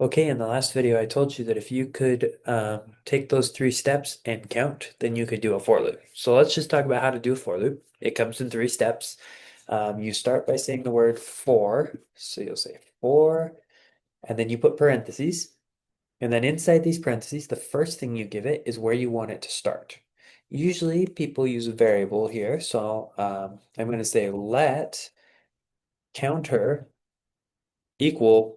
Okay, in the last video, I told you that if you could take those three steps and count, then you could do a for loop. So let's just talk about how to do a for loop. It comes in three steps. You start by saying the word for. So you'll say for, and then you put parentheses. And then inside these parentheses, the first thing you give it is where you want it to start. Usually people use a variable here. So I'm going to say let counter equal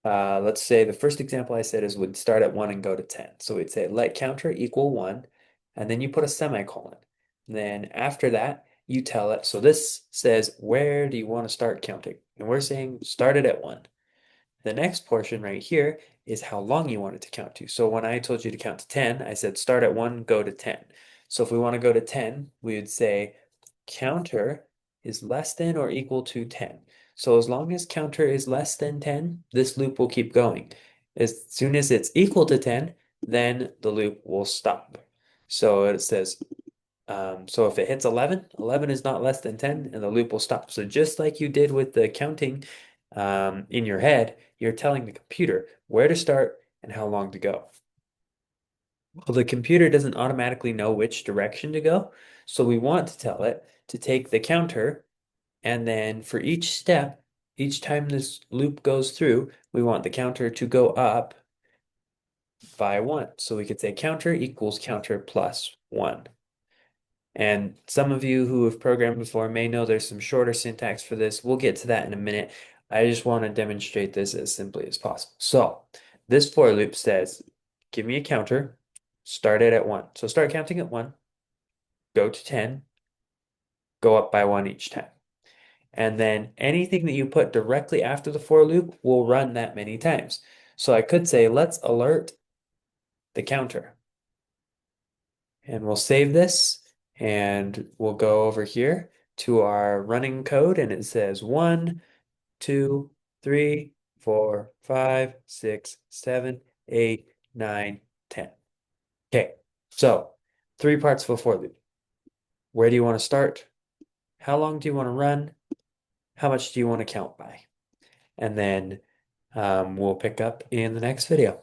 let's say the first example I said is would start at 1 and go to 10. So we'd say let counter equal 1, and then you put a semicolon. Then after that, you tell it. So this says, where do you want to start counting? And we're saying start it at 1. The next portion right here is how long you want it to count to. So when I told you to count to 10, I said start at 1, go to 10. So if we want to go to 10, we would say counter is less than or equal to 10. So as long as counter is less than 10, this loop will keep going. As soon as it's equal to 10, then the loop will stop. So it says, so if it hits 11, 11 is not less than 10, and the loop will stop. So just like you did with the counting in your head, you're telling the computer where to start and how long to go. Well, the computer doesn't automatically know which direction to go, so we want to tell it to take the counter, and then for each step, each time this loop goes through, we want the counter to go up by 1. So we could say counter equals counter plus 1. And some of you who have programmed before may know there's some shorter syntax for this. We'll get to that in a minute. I just want to demonstrate this as simply as possible. So this for loop says, give me a counter, start it at 1. So start counting at 1, go to 10, go up by 1 each time. And then anything that you put directly after the for loop will run that many times. So I could say, let's alert the counter. And we'll save this and we'll go over here to our running code and it says 1, 2, 3, 4, 5, 6, 7, 8, 9, 10. Okay, so three parts of a for loop. Where do you want to start? How long do you want to run? How much do you want to count by? And then we'll pick up in the next video.